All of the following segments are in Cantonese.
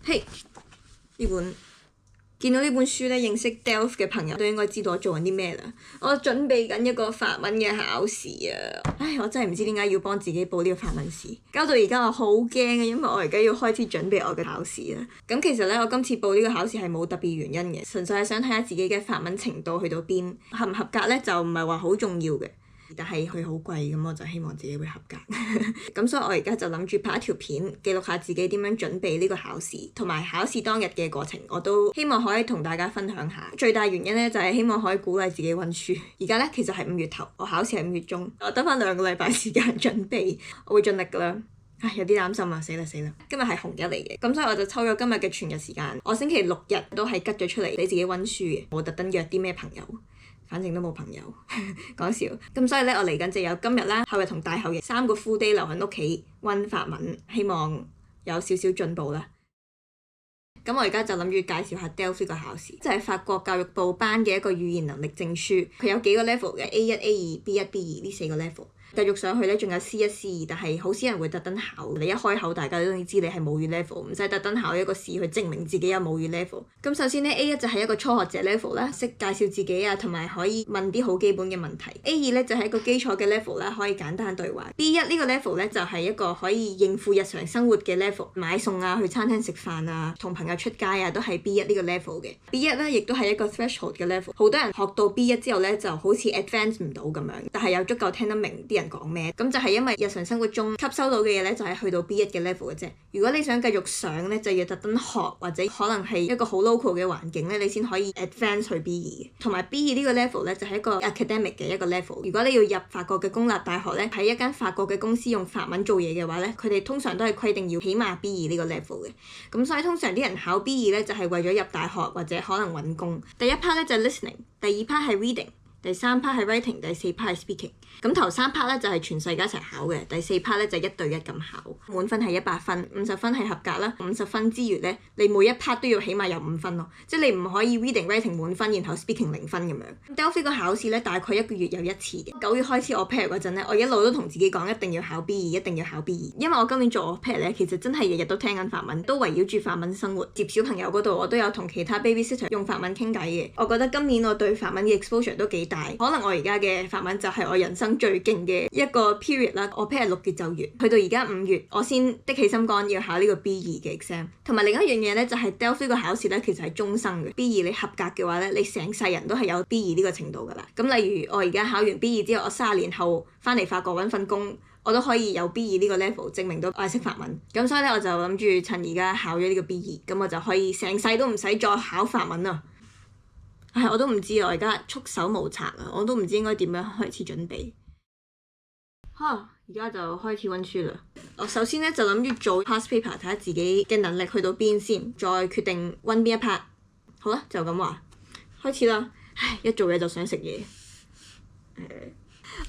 嘿，呢本見到呢本書咧，認識 DELF 嘅朋友都應該知道我做緊啲咩啦。我準備緊一個法文嘅考試啊！唉，我真係唔知點解要幫自己報呢個法文試，搞到而家我好驚啊！因為我而家要開始準備我嘅考試啦。咁其實咧，我今次報呢個考試係冇特別原因嘅，純粹係想睇下自己嘅法文程度去到邊，合唔合格咧就唔係話好重要嘅。但係佢好貴，咁我就希望自己會合格。咁所以我而家就諗住拍一條片，記錄下自己點樣準備呢個考試，同埋考試當日嘅過程，我都希望可以同大家分享下。最大原因咧就係希望可以鼓勵自己溫書。而家咧其實係5月頭，我考試係5月中，我得翻2個禮拜時間準備，我會盡力㗎啦。唉，有啲擔心啊！死啦！今日係紅日嚟嘅，咁所以我就抽咗今日嘅全日時間。我星期6日都係吉咗出嚟俾自己溫書嘅，冇特登約啲咩朋友。反正都冇朋友，講笑。咁所以咧，我嚟緊就有今日啦、後日同大後日3個 full day 留喺屋企溫法文，希望有少少進步啦。咁我而家就諗住介紹下 DELF 呢個考試，就係法國教育部頒嘅一個語言能力證書。佢有幾個 level 嘅 A1、A2、B1、B2 呢4個 level。繼續上去咧，仲有 C1、C2，但係好少人會特登考。你一開口，大家都知你係母語 level，唔使特登考一個試去證明自己有母語 level。咁首先咧 A1 就係一個初學者 level 啦，識介紹自己啊，同埋可以問啲好基本嘅問題。A2 咧就係一個基礎嘅 level 啦，可以簡單對話。B1 呢個 level 咧就係一個可以應付日常生活嘅 level， 買餸啊，去餐廳食飯啊，同朋友出街啊，都係 B1 呢個 level 嘅。B1 咧亦都係一個 threshold 嘅 level， 好多人學到 B1 之後咧就好似 advance 唔到咁樣，但係又足夠聽得明啲人講咩，咁就係因為日常生活中吸收到嘅嘢咧就係去到 B1 嘅 level 嘅啫。如果你想繼續上咧，就要特登學，或者可能係一個好 local 嘅環境咧，你先可以 advance 去 B2 嘅。同埋 B2 呢個 level 咧就係一個 academic 嘅一個 level。如果你要入法國嘅公立大學咧，喺一間法國嘅公司用法文做嘢嘅話咧，佢哋通常都係規定要起碼 B2 呢個 level 嘅。咁所以通常啲人考 B2 咧就係為咗入大學或者可能揾工。第一 part 咧就係 listening， 第二 part 係 reading，第3 part 係 writing， 第4 part 係 speaking。咁頭3 part 咧就係全世界一齊考嘅，第4 part 咧就1對1咁考。滿分係100分，50分係合格啦。50分之餘咧，你每一 part 都要起碼有5分咯，即係你唔可以 reading writing 滿分，然後 speaking 0分咁樣。DELF 個考試咧大概1個月有1次嘅。9月開始我 pair 嗰陣咧，我一路都同自己講一定要考 B2，一定要考 B2。因為我今年做我 pair 咧，其實真係日日都聽緊法文，都圍繞住法文生活。接小朋友嗰度我都有同其他 babysitter 用法文傾偈嘅。我覺得今年我對法文嘅 exposure 都幾大，可能我而家嘅法文就係我人生最勁嘅一個 period 啦。我 pair 6月就完，去到而家5月，我先的起心肝要考呢個 B2 嘅 exam。同埋另一樣嘢咧，就係 DELF 呢個考試咧，其實係終生嘅。B2 你合格嘅話咧，你成世人都係有 B2 呢個程度噶啦。咁例如我而家考完 B2 之後，我30年後翻嚟法國揾份工，我都可以有 B2 呢個 level， 證明到我係識法文。咁所以咧，我就諗住趁而家考咗呢個 B2，咁我就可以成世都唔使再考法文啦。唉，我都唔知，我而家束手無策啊！我都唔知應該點樣開始準備。而家就開始溫書啦。我首先咧就諗住做 past paper， 睇下自己嘅能力去到邊先，再決定溫邊一 part。好啦，就咁話，開始啦。唉，一做嘢就想食嘢。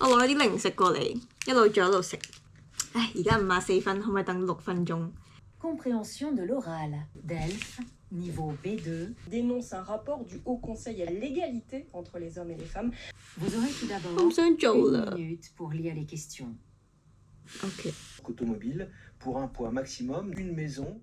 我攞咗啲零食過嚟，一路做一路食。唉，而家54分，可唔可以等6分鐘？Compréhension de l'oral, DELF, niveau B2, dénonce un rapport du Haut Conseil à l'égalité entre les hommes et les femmes. Vous aurez tout d'abord 1 minute pour lire les questions. OK. Automobile pour un poids maximum d'une maison.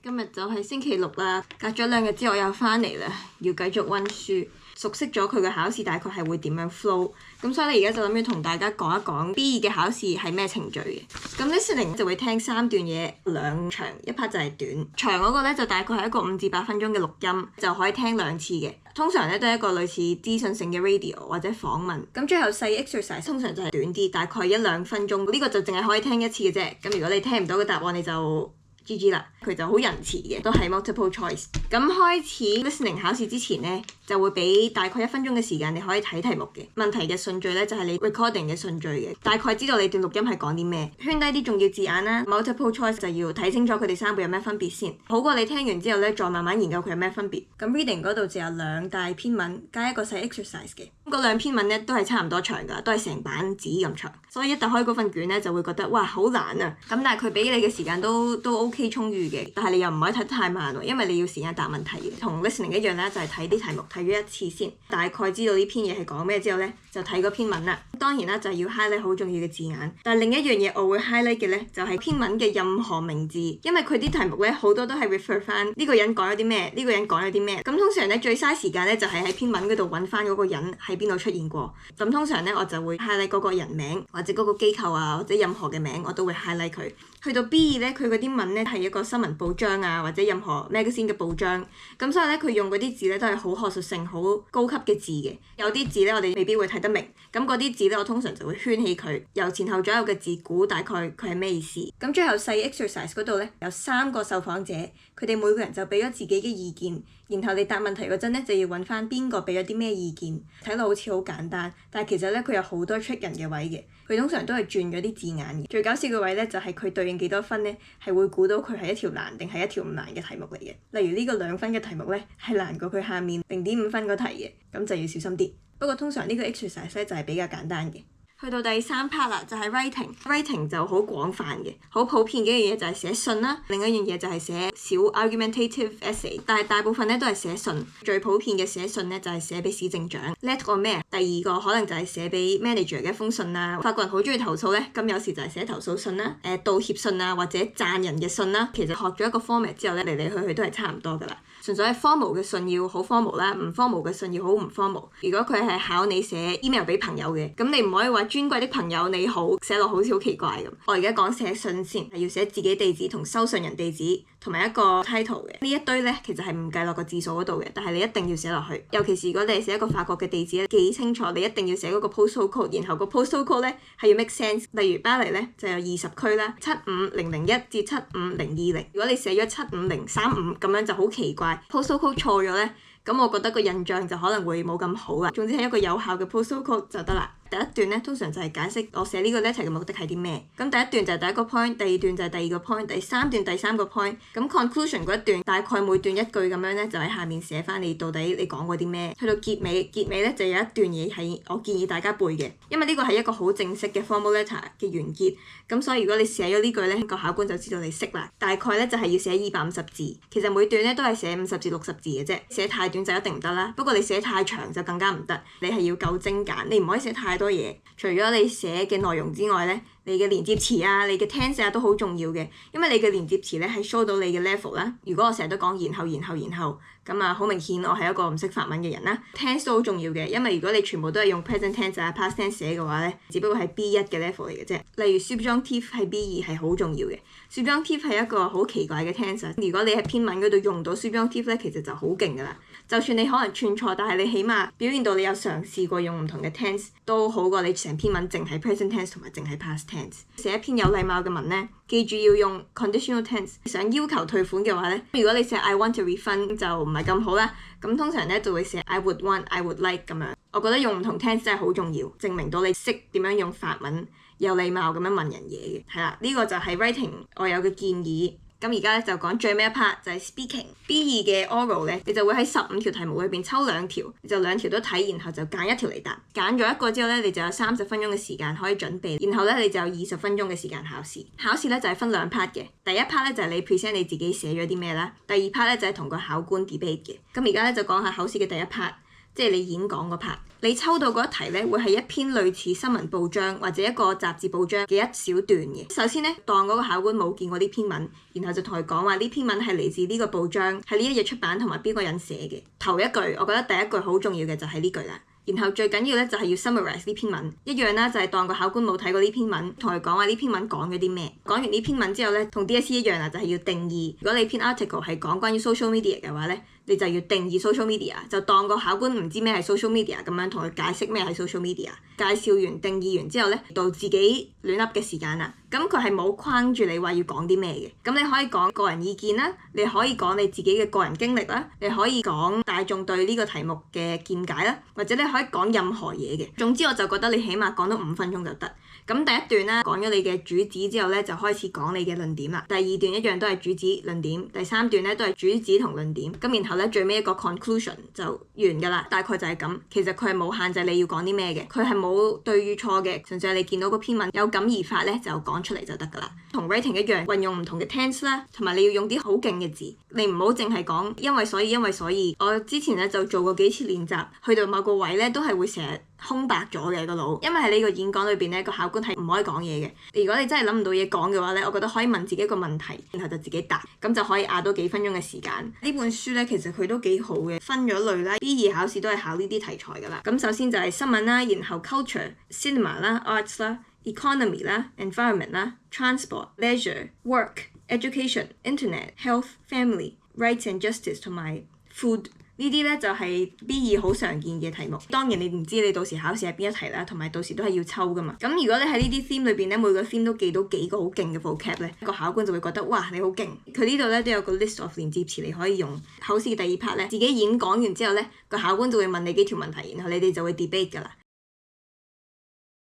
今日就係星期6啦，隔咗2日之後又翻嚟啦，要繼續溫書，熟悉咗佢嘅考試大概係會點樣 flow。咁所以咧而家就諗住同大家講一講 B2 嘅考試係咩程序嘅。咁 listening 就會聽3段嘢，2長，一 part 就係短。長嗰個咧就大概係一個5至8分鐘嘅錄音，就可以聽2次嘅。通常咧都係一個類似資訊性嘅 radio 或者訪問。咁最後細 exercise 通常就係短啲，大概1-2分鐘。呢個就淨係可以聽1次嘅啫。咁如果你聽唔到嘅答案，你就GG 啦，佢就好仁慈嘅，都係 multiple choice。咁開始 listening 考試之前咧，就會俾大概1分鐘嘅時間，你可以睇題目嘅問題嘅順序咧，就係你 recording 嘅順序嘅，大概知道你段錄音係講啲咩，圈低啲重要字眼啦。multiple choice 就要睇清楚佢哋3個有咩分別先，好過你聽完之後咧，再慢慢研究佢有咩分別。咁 reading 嗰度就有2大篇文加一個細 exercise 嘅，嗰2篇文咧都係差唔多長㗎，都係成版紙咁長，所以一打開嗰份卷咧就會覺得哇好難啊。咁但係佢俾你嘅時間都 OK OK 充裕嘅，但係你又唔可以睇得太慢喎，因為你要時間答問題嘅。同 listening 一樣啦，就係睇啲題目睇咗一次先，大概知道呢篇嘢係講咩之後咧，就睇嗰篇文啦。當然啦，就係要 highlight 好重要嘅字眼。但係另一樣嘢我會 highlight 嘅咧，就係篇文嘅任何名字，因為佢啲題目咧好多都係 refer 翻呢個人講咗啲咩，呢個人講咗啲咩。咁通常咧最嘥時間咧就係喺篇文嗰度揾翻嗰個人喺邊度出現過。咁通常咧我就會 highlight 嗰個人名或者嗰個機構啊或者任何嘅名我都會 highlight 佢。去到 B2咧，佢嗰啲文咧係一個新聞報章啊或者任何 magazine 嘅報章，咁所以咧佢用嗰啲字咧都係好學術性、好高級嘅字嘅。有啲字咧我哋未必會睇得明，咁嗰啲字咧我通常就會圈起佢，由前後左右嘅字估大概佢係咩意思。咁最後細 exercise 嗰度咧有3個受訪者，佢哋每個人就俾咗自己嘅意見，然後你答問題嗰陣咧就要揾翻邊個俾咗啲咩意見。睇落好似好簡單，但係其實咧佢有好多 trick 人嘅位嘅，佢通常都係轉咗啲字眼嘅。最搞笑嘅位咧就係佢對應幾多分咧，係會估到佢係一條難定係一條唔難嘅題目嚟嘅。例如呢個2分嘅題目咧係難過佢下面0.5分嗰題嘅，咁就要小心啲。不過通常呢個 exercise 咧就係比較簡單嘅。去到第3 part 啦，就係 writing 就好廣泛嘅，好普遍嘅一樣嘢就係寫信啦，另一樣嘢就係寫小 argumentative essay， 但係大部分咧都係寫信。最普遍嘅寫信咧就係寫俾市政長 let 個咩，第二個可能就係寫俾 manager 嘅一封信啦。法國人好中意投訴咧，咁有時就係寫投訴信啦、道歉信啊或者讚人嘅信啦。其實學咗一個 format 之後咧，嚟嚟去去都係差唔多噶啦。純粹係 formal 嘅信要好 formal 啦，唔 formal 嘅信要好唔 formal。如果佢係考你寫 email 俾朋友嘅，咁你唔可以話尊貴的朋友你好，寫落好似好奇怪咁。我而家講寫信先，係要寫自己地址同收信人地址同埋一個 title 嘅。呢一堆咧其實係唔計落個字數嗰度嘅，但係你一定要寫落去。尤其是如果你係寫一個法國嘅地址咧，記清楚你一定要寫嗰個 postal code， 然後個 postal code 咧係要 make sense。例如巴黎咧就有20區啦，75001至75020。如果你寫咗75035咁樣就好奇怪，postal code 錯咗咧，咁我覺得個印象就可能會冇咁好啦。總之係一個有效嘅 postal code 就得啦。第一段咧通常就係解釋我寫呢個 letter 嘅目的係啲咩。咁第一段就係第一個 point， 第二段就係第二個 point， 第三段第三個 point。咁 conclusion 嗰一段大概每段一句咁樣咧，就喺下面寫翻你到底你講過啲咩。去到結尾咧就有一段嘢係我建議大家背嘅，因為呢個係一個好正式嘅 formal letter 嘅完結。咁所以如果你寫咗呢句咧，個考官就知道你識啦。大概咧就係要寫250字，其實每段咧都係寫50至60字嘅啫。寫太短就一定唔得啦，不過你寫太長就更加唔得。你係要夠精簡，你唔可以寫太多嘢。除咗你寫嘅內容之外咧，你嘅連接詞啊、你嘅 tense 啊都好重要嘅，因為你嘅連接詞咧係 show 到你嘅 level 啦。如果我成日都講然後咁啊，好明顯我係一個唔識法文嘅人啦。tense 都好重要嘅，因為如果你全部都係用 present tense 啊、past tense 寫嘅話咧，只不過係 B1 嘅 level 嚟嘅啫。例如 subjunctive 係 B2 係好重要嘅。subjunctive 係一個好奇怪嘅 tense， 如果你喺篇文嗰度用到 subjunctive 咧，其實就好勁噶啦。就算你可能串錯，但係你起碼表現到你有嘗試過用唔同嘅 tense， 都好過你成篇文淨係 present tense 同埋淨係 past tense。寫一篇有禮貌嘅文咧，記住要用 conditional tense。想要求退款嘅話咧，如果你寫 I want to refund 就唔係咁好啦。咁通常咧就會寫 I would want、I would like 咁樣。我覺得用唔同 tense 真係好重要，證明到你識點樣用法文有禮貌咁樣問人嘢嘅。係啦，呢個就係 writing 我有嘅建議。咁而家咧就講最尾一 part 就係 speaking。B2 嘅 oral 咧，你就會喺15條題目裏邊抽2條，你就2條都睇，然後就揀1條嚟答。揀咗一個之後咧，你就有30分鐘嘅時間可以準備，然後咧你就有20分鐘嘅時間考試。考試咧就係分2 part 嘅，第一 part 咧就係你 present 你自己寫咗啲咩啦，第二 part 咧就係同個考官 debate 嘅。咁而家咧就講下考試嘅第一 part。即係你演講嗰 part，你抽到嗰一題咧，會係一篇類似新聞報章或者一個雜誌報章嘅一小段嘅。首先咧，當嗰個考官冇見過呢篇文，然後就同佢講話呢篇文係嚟自呢個報章，係呢一日出版同埋邊個人寫嘅。頭一句，我覺得第一句好重要嘅就係呢句啦。然後最緊要咧就係要 summarize 呢篇文，一樣啦，就係當個考官冇睇過呢篇文，同佢講話呢篇文講咗啲咩。講完呢篇文之後咧，同 DSE 一樣啦，就係要定義。如果你篇 article 係講關於 social media 嘅話咧，你就要定義 social media， 就當個考官唔知咩係 social media 咁樣同佢解釋咩係 social media。介紹完定義完之後咧，到自己亂噏嘅時間啦。咁佢係冇框住你話要講啲咩嘅。咁你可以講個人意見啦，你可以講你自己嘅個人經歷啦，你可以講大眾對呢個題目嘅見解啦，或者你可以講任何嘢嘅。總之我就覺得你起碼講到5分鐘就得。咁第一段啦，講咗你嘅主旨之後咧，就開始講你嘅論點啦。第二段一樣都係主旨論點，第三段咧都係主旨同論點。咁然後咧最尾一個 conclusion 就完㗎啦。大概就係咁。其實佢係冇限制你要講啲咩嘅，佢係冇對與錯嘅，純粹係你見到嗰篇文有感而發咧就講出嚟就得㗎啦。同 writing 一樣，運用唔同嘅 tense 啦，同埋你要用啲好勁嘅字，你唔好淨係講因為所以因為所以。我之前咧就做過幾次練習，去到某個位咧都係會成日空白咗嘅個腦，因為喺呢個演講裏邊咧個考官係唔可以講嘢嘅。如果你真係諗唔到嘢講嘅話咧，我覺得可以問自己一個問題，然後就自己答，咁就可以壓到幾分鐘嘅時間。呢本書咧其實佢都幾好嘅，分咗類啦。B2 考試都係考呢啲題材㗎啦。咁首先就係新聞啦，然後 culture、cinema 啦、arts 啦、economy 啦、environment 啦、transport、leisure、work、education、internet、health、family、rights and justice 同埋 food。呢啲咧就係 B2 好常見嘅題目。當然你唔知你到時考試係邊一題啦，同埋到時都係要抽㗎嘛。咁如果你喺呢啲 theme 裏邊咧，每個 theme 都記到幾個好勁嘅 vocab 咧，個考官就會覺得哇你好勁。佢呢度咧都有個 list of 連接詞你可以用。考試第二 part 咧，自己演講完之後咧，個考官就會問你幾條問題，然後你哋就會 debate 㗎啦。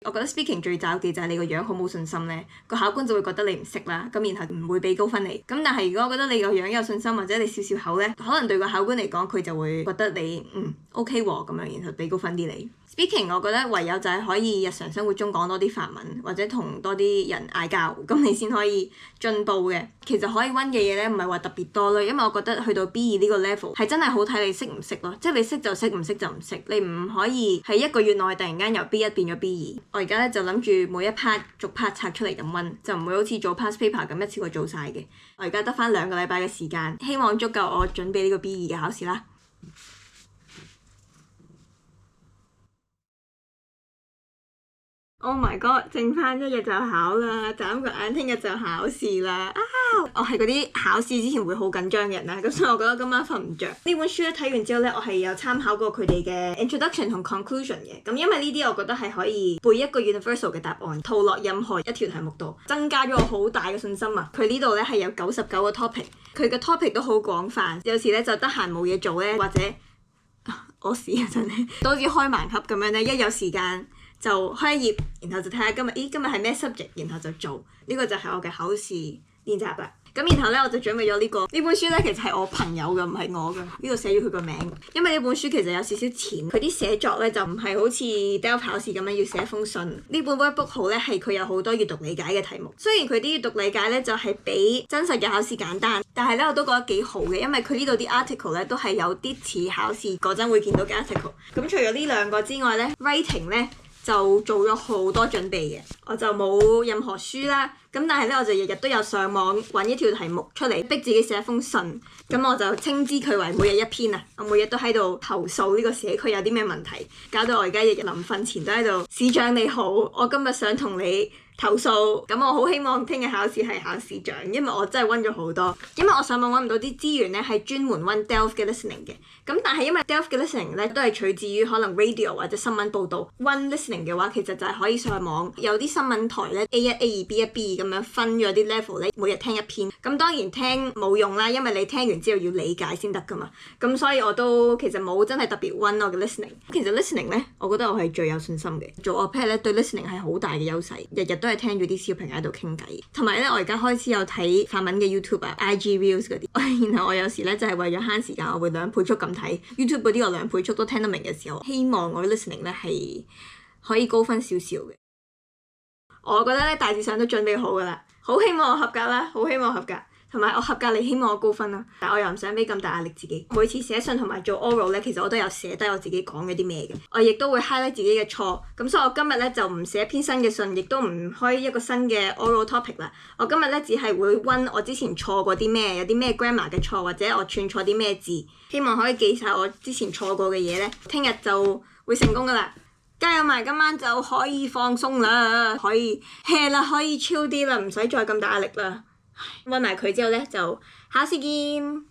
我覺得 speaking 最罩忌就係你個樣好冇信心咧，個考官就會覺得你唔識啦，咁然後唔會俾高分你。咁但係如果我覺得你個樣有信心，或者你少少口咧，可能對個考官嚟講佢就會覺得你OK 喎咁樣，然後俾高分啲你。Speaking 我覺得唯有就係可以日常生活中講多啲法文，或者同多啲人嗌交，咁你先可以進步嘅。其實可以溫嘅嘢咧，唔係話特別多咯，因為我覺得去到 B2 呢個 level 係真係好睇你識唔識咯，即係你識就識，唔識就唔識，你唔可以喺一個月內突然間由 B1 變咗 B2。我而家咧就諗住每一 part 逐 part 拆出嚟咁溫，就唔會好似做 past paper 咁一次過做晒嘅。我而家得返2個禮拜嘅時間，希望足夠我準備呢個 B2 嘅考試啦。Oh my god！剩翻1日就考啦，眨個眼聽日就考試啦。我係嗰啲考試之前會好緊張嘅人啦，咁所以我覺得今晚瞓唔着。呢本書咧睇完之後咧，我係有參考過佢哋嘅 introduction 同 conclusion 嘅。咁因為呢啲我覺得係可以背一個 universal 嘅答案，套落任何一條題目度，增加咗我好大嘅信心啊！佢呢度咧係有99個 topic，佢嘅 topic 都好廣泛。有時咧就得閒冇嘢做咧，或者屙屎啊真係，都好似開盲盒咁樣咧，一有時間就開一頁，然後就睇下今日係咩 subject， 然後就做。呢個就係我嘅考試練習啦。咁然後咧我就準備咗呢本書咧，其實係我朋友嘅，唔係我嘅。呢度寫咗佢個名，因為呢本書其實有少少淺，佢啲寫作咧就唔係好似 DELF 考試咁樣要寫封信。呢本 workbook 好咧，係佢有好多閱讀理解嘅題目。雖然佢啲閱讀理解咧就係比真實嘅考試簡單，但係咧我都覺得幾好嘅，因為佢呢度啲 article 咧都係有啲似考試嗰陣會見到嘅 article。咁除咗呢2個之外咧 ，writing 咧就做咗好多準備嘅，我就冇任何書啦。咁但係咧，我就日日都有上網揾一條題目出嚟，逼自己寫一封信。咁我就稱之佢為每日一篇啊！我每日都喺度投訴呢個社區有啲咩問題，搞到我而家日日臨瞓前都喺度。市長你好，我今日想同你投訴。咁我好希望聽日考試係考市長，因為我真係溫咗好多。因為我上網揾唔到啲資源咧，係專門溫 DELF 嘅 listening 嘅。咁但係因為 DELF 嘅 listening 咧都係取自於可能 radio 或者新聞報導。溫 listening 嘅話，其實就係可以上網有啲新聞台咧 A1、A2、B1、B2 咁樣分咗啲 level 咧，每日聽一篇。咁當然聽冇用啦，因為你聽完之後要理解先得噶嘛。咁所以我都其實冇真係特別溫我嘅 listening。其實 listening 咧，我覺得我係最有信心嘅。做 au pair 咧對 listening 係好大嘅優勢，日日都係聽住啲小朋友喺度傾偈。同埋咧，我而家開始有睇法文嘅 YouTube 啊、IG Reels 嗰啲。然後我有時咧就係為咗慳時間，我會2倍速咁睇 YouTube 嗰啲，我2倍速都聽得明嘅時候，希望我嘅 listening 咧係可以高分少少嘅。我覺得咧大致上都準備好㗎啦，好希望我合格啦，好希望我合格，同埋我合格你希望我高分啦，但我又唔想俾咁大壓力自己。每次寫信同埋做 oral 咧，其實我都有寫低我自己講咗啲咩嘅，我亦都會 highlight 自己嘅錯。咁所以我今日咧就唔寫一篇新嘅信，亦都唔開一個新嘅 oral topic 啦。我今日咧只係會溫我之前錯過啲咩，有啲咩 grammar 嘅錯，或者我串錯啲咩字，希望可以記晒我之前錯過嘅嘢咧，聽日就會成功㗎啦。加油埋，今晚就可以放鬆啦，可以 hea 啦，可以 chill 啲啦，唔使再咁大壓力啦。溫埋佢之後咧，就考試見。